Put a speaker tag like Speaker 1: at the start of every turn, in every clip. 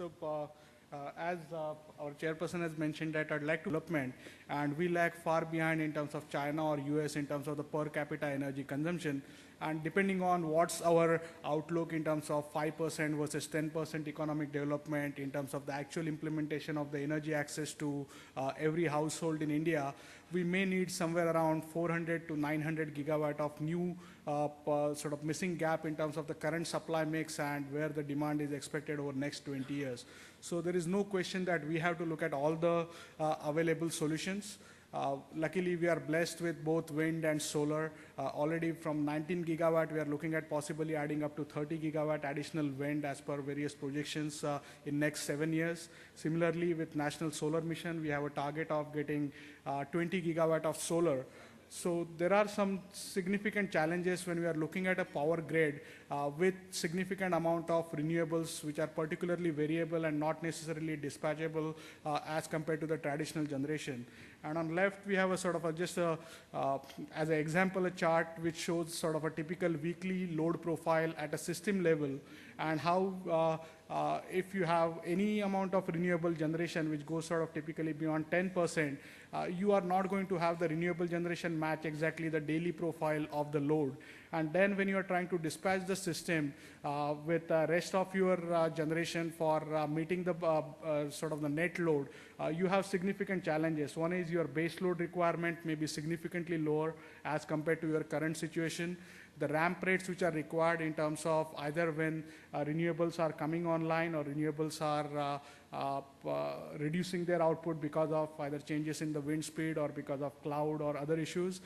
Speaker 1: As our chairperson has mentioned that I'd like to development, and we lag far behind in terms of China or US in terms of the per capita energy consumption. And depending on what's our outlook in terms of 5% versus 10% economic development, in terms of the actual implementation of the energy access to every household in India, we may need somewhere around 400 to 900 gigawatt of new sort of missing gap in terms of the current supply mix and where the demand is expected over next 20 years. So there is no question that we have to look at all the available solutions. Luckily, we are blessed with both wind and solar. Already from 19 gigawatt, we are looking at possibly adding up to 30 gigawatt additional wind as per various projections in next 7 years. Similarly, with National Solar Mission, we have a target of getting 20 gigawatt of solar. So there are some significant challenges when we are looking at a power grid with significant amount of renewables, which are particularly variable and not necessarily dispatchable as compared to the traditional generation. And on left, we have a sort of as an example, a chart which shows sort of a typical weekly load profile at a system level, and how if you have any amount of renewable generation which goes sort of typically beyond 10%, you are not going to have the renewable generation match exactly the daily profile of the load. And then when you are trying to dispatch the system with the rest of your generation for meeting the sort of the net load, you have significant challenges. One is your base load requirement may be significantly lower as compared to your current situation. The ramp rates which are required in terms of either when renewables are coming online or renewables are reducing their output because of either changes in the wind speed or because of cloud or other issues,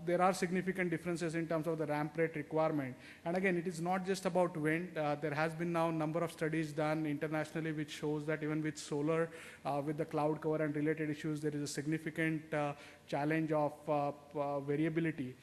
Speaker 1: there are significant differences in terms of the ramp rate requirement. And again, it is not just about wind. There has been now a number of studies done internationally which shows that even with solar, with the cloud cover and related issues, there is a significant challenge of variability.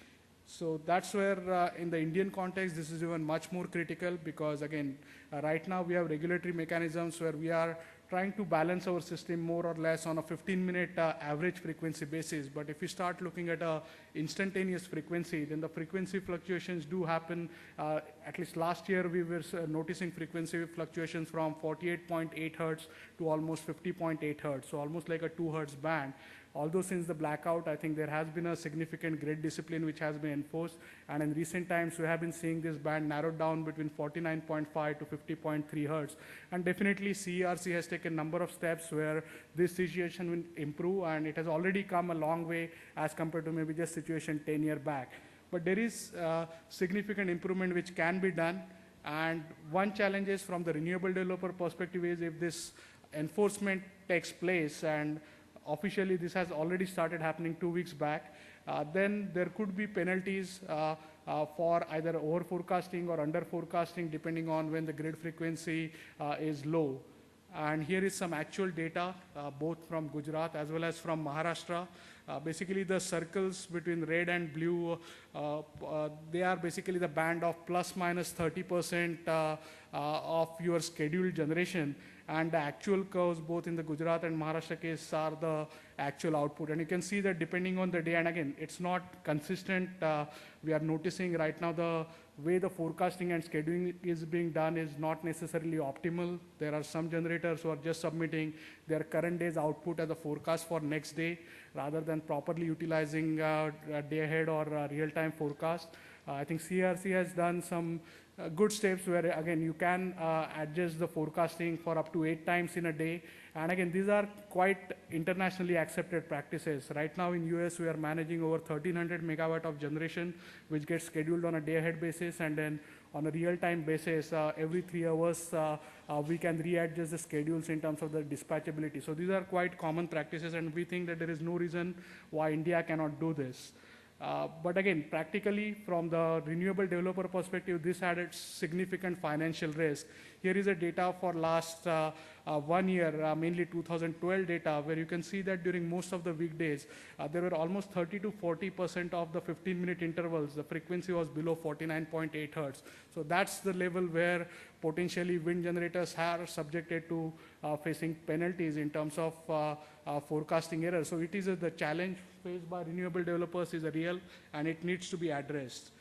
Speaker 1: So that's where in the Indian context, this is even much more critical because again, right now we have regulatory mechanisms where we are trying to balance our system more or less on a 15-minute average frequency basis. But if you start looking at a instantaneous frequency, then the frequency fluctuations do happen. At least last year, we were noticing frequency fluctuations from 48.8 hertz to almost 50.8 hertz, so almost like a 2 hertz band. Although since the blackout, I think there has been a significant grid discipline which has been enforced. And in recent times, we have been seeing this band narrowed down between 49.5 to 50.3 hertz. And definitely CERC has taken a number of steps where this situation will improve, and it has already come a long way as compared to maybe just situation 10 years back. But there is significant improvement which can be done. And one challenge is from the renewable developer perspective is if this enforcement takes place, and officially this has already started happening 2 weeks back, then there could be penalties for either over forecasting or under forecasting depending on when the grid frequency is low. And here is some actual data both from Gujarat as well as from Maharashtra. Basically the circles between red and blue, they are basically the band of plus minus 30% of your scheduled generation. And the actual curves both in the Gujarat and Maharashtra case are the actual output. And you can see that depending on the day, and again, it's not consistent. We are noticing right now the way the forecasting and scheduling is being done is not necessarily optimal. There are some generators who are just submitting their current day's output as a forecast for next day rather than properly utilizing day ahead or real-time forecast. I think CERC has done some good steps where again you can adjust the forecasting for up to 8 times in a day. And again, these are quite internationally accepted practices. Right now in US, we are managing over 1300 megawatt of generation, which gets scheduled on a day ahead basis. And then on a real-time basis, every 3 hours, we can readjust the schedules in terms of the dispatchability. So these are quite common practices, and we think that there is no reason why India cannot do this. But again, practically from the renewable developer perspective, this had a significant financial risk. Here is a data for last 1 year, mainly 2012 data, where you can see that during most of the weekdays, there were almost 30 to 40% of the 15-minute intervals, the frequency was below 49.8 hertz. So that's the level where potentially wind generators are subjected to facing penalties in terms of forecasting error. So it is the challenge faced by renewable developers is real, and it needs to be addressed.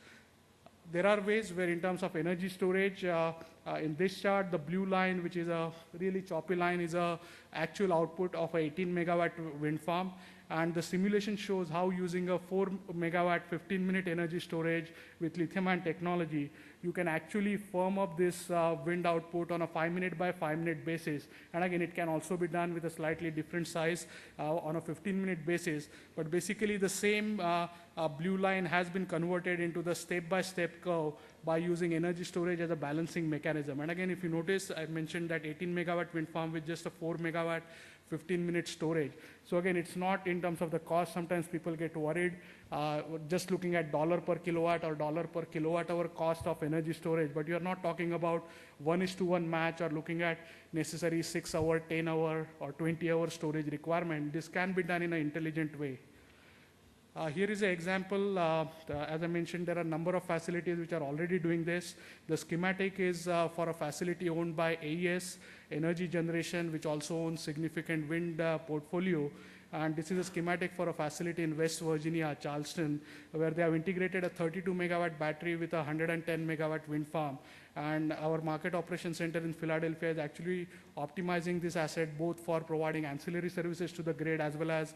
Speaker 1: There are ways where in terms of energy storage, in this chart, the blue line, which is a really choppy line, is a actual output of a 18 megawatt wind farm. And the simulation shows how using a 4 megawatt 15-minute energy storage with lithium-ion technology, you can actually firm up this wind output on a 5-minute by 5-minute basis. And again, it can also be done with a slightly different size on a 15-minute basis. But basically, the same blue line has been converted into the step-by-step curve by using energy storage as a balancing mechanism. And again, if you notice, I mentioned that 18 megawatt wind farm with just a 4 megawatt 15-minute storage. So again, it's not in terms of the cost. Sometimes people get worried just looking at dollar per kilowatt or dollar per kilowatt hour cost of energy storage, but you're not talking about 1:1 match or looking at necessary 6-hour, 10-hour or 20-hour storage requirement. This can be done in an intelligent way. Here is an example. As I mentioned, there are a number of facilities which are already doing this. The schematic is for a facility owned by AES Energy Generation, which also owns significant wind portfolio. And this is a schematic for a facility in West Virginia, Charleston, where they have integrated a 32 megawatt battery with a 110 megawatt wind farm. And our market operations center in Philadelphia is actually optimizing this asset both for providing ancillary services to the grid as well as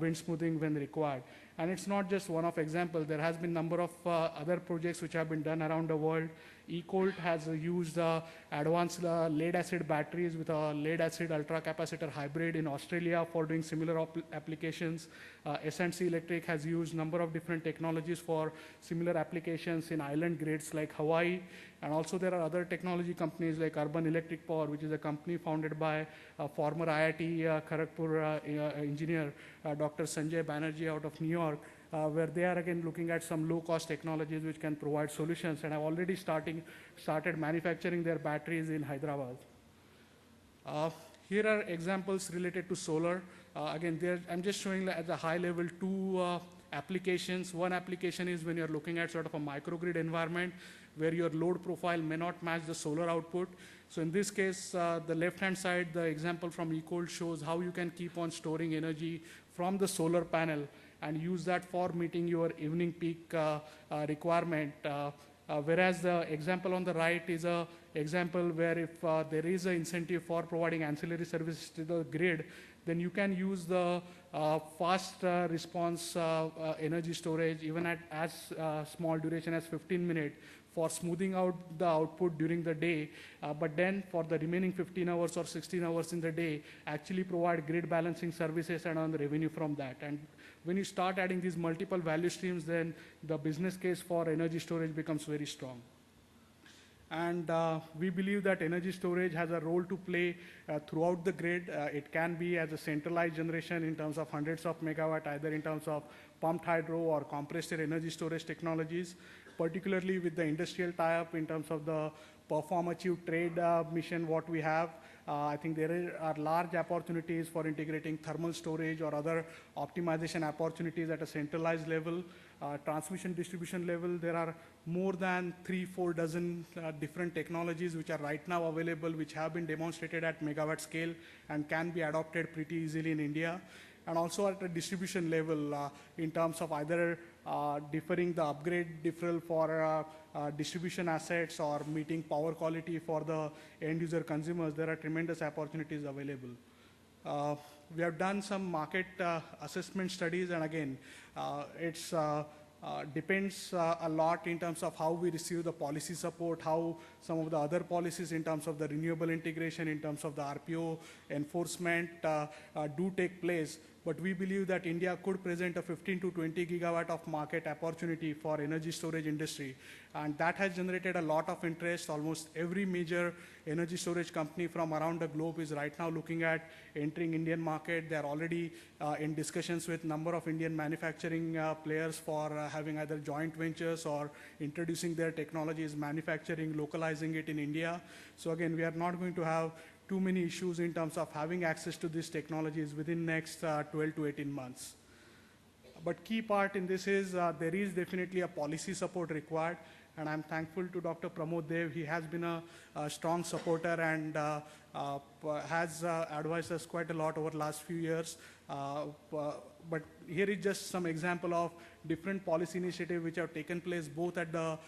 Speaker 1: wind smoothing when required. And it's not just one-off example. There has been a number of other projects which have been done around the world. eColt has used advanced lead-acid batteries with a lead-acid ultra-capacitor hybrid in Australia for doing similar applications. S&C Electric has used a number of different technologies for similar applications in island grids like Hawaii. And also there are other technology companies like Urban Electric Power, which is a company founded by former IIT Kharagpur engineer, Dr. Sanjay Banerjee out of New York, where they are again looking at some low-cost technologies which can provide solutions, and have already started manufacturing their batteries in Hyderabad. Here are examples related to solar. Again, I'm just showing at the high level two applications. One application is when you're looking at sort of a microgrid environment where your load profile may not match the solar output. So in this case, the left-hand side, the example from eColt shows how you can keep on storing energy from the solar panel and use that for meeting your evening peak requirement. Whereas the example on the right is an example where if there is an incentive for providing ancillary services to the grid, then you can use the fast response energy storage even at as small duration as 15 minutes for smoothing out the output during the day, but then for the remaining 15 hours or 16 hours in the day, actually provide grid balancing services and earn the revenue from that. And when you start adding these multiple value streams, then the business case for energy storage becomes very strong. And we believe that energy storage has a role to play throughout the grid. It can be as a centralized generation in terms of hundreds of megawatt, either in terms of pumped hydro or compressed air energy storage technologies, particularly with the industrial tie-up in terms of the perform achieve trade mission what we have. I think there are large opportunities for integrating thermal storage or other optimization opportunities at a centralized level. Transmission distribution level, there are more than 3-4 dozen different technologies which are right now available, which have been demonstrated at megawatt scale and can be adopted pretty easily in India. And also at a distribution level in terms of either deferring the upgrade deferral for distribution assets or meeting power quality for the end user consumers, there are tremendous opportunities available. We have done some market assessment studies, and again, it's depends a lot in terms of how we receive the policy support, how some of the other policies in terms of the renewable integration, in terms of the RPO enforcement do take place. But we believe that India could present a 15 to 20 gigawatt of market opportunity for energy storage industry. And that has generated a lot of interest. Almost every major energy storage company from around the globe is right now looking at entering Indian market. They're already in discussions with number of Indian manufacturing players for having either joint ventures or introducing their technologies, manufacturing, localizing it in India. So again, we are not going to have too many issues in terms of having access to these technologies within next 12 to 18 months. But key part in this is there is definitely a policy support required. And I'm thankful to Dr. Pramod Dev. He has been a strong supporter and has advised us quite a lot over the last few years. But here is just some example of different policy initiatives which have taken place both at the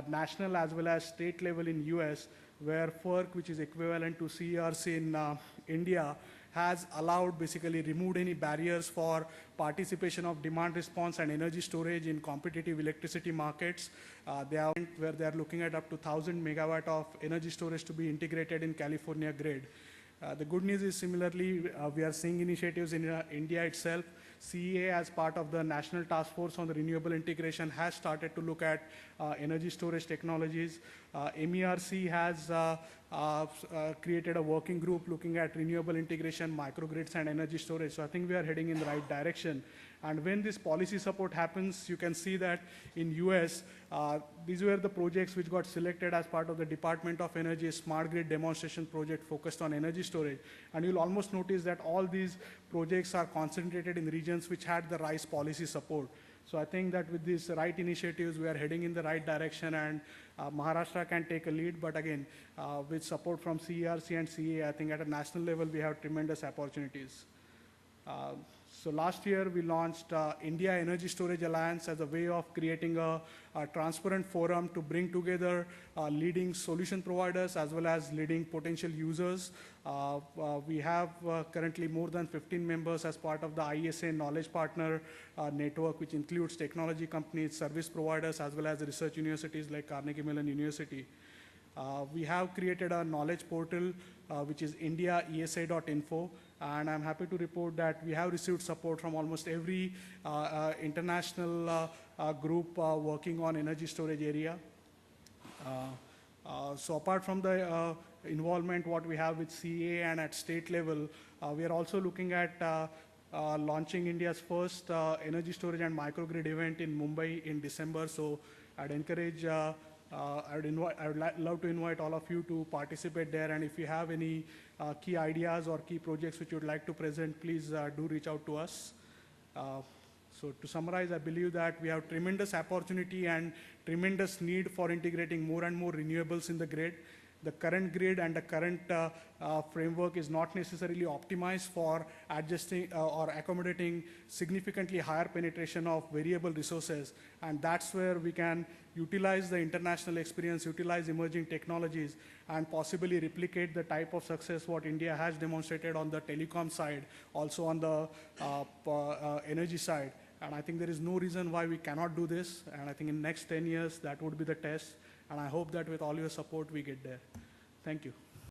Speaker 1: national as well as state level in US, where FERC, which is equivalent to CERC in India, has allowed, basically removed any barriers for participation of demand response and energy storage in competitive electricity markets. They are where they are looking at up to 1,000 megawatt of energy storage to be integrated in California grid. The good news is similarly, we are seeing initiatives in India itself. CEA, as part of the National Task Force on the Renewable Integration, has started to look at energy storage technologies. MERC has created a working group looking at renewable integration, microgrids, and energy storage. So I think we are heading in the right direction. And when this policy support happens, you can see that in US, these were the projects which got selected as part of the Department of Energy Smart Grid Demonstration Project focused on energy storage. And you'll almost notice that all these projects are concentrated in regions which had the right policy support. So I think that with these right initiatives, we are heading in the right direction, and Maharashtra can take a lead. But again, with support from CERC and CA, I think at a national level, we have tremendous opportunities. So last year, we launched India Energy Storage Alliance as a way of creating a transparent forum to bring together leading solution providers as well as leading potential users. We have currently more than 15 members as part of the ISA Knowledge Partner Network, which includes technology companies, service providers, as well as research universities like Carnegie Mellon University. We have created a knowledge portal, which is indiaesa.info, and I'm happy to report that we have received support from almost every international group working on energy storage area. So apart from the involvement what we have with CA and at state level, we are also looking at launching India's first energy storage and microgrid event in Mumbai in December. So I'd encourage I would love to invite all of you to participate there, and if you have any key ideas or key projects which you would like to present, please do reach out to us. So to summarize, I believe that we have tremendous opportunity and tremendous need for integrating more and more renewables in the grid. The current grid and the current framework is not necessarily optimized for adjusting or accommodating significantly higher penetration of variable resources. And that's where we can utilize the international experience, utilize emerging technologies, and possibly replicate the type of success what India has demonstrated on the telecom side, also on the energy side. And I think there is no reason why we cannot do this. And I think in the next 10 years, that would be the test. And I hope that with all your support, we get there. Thank you.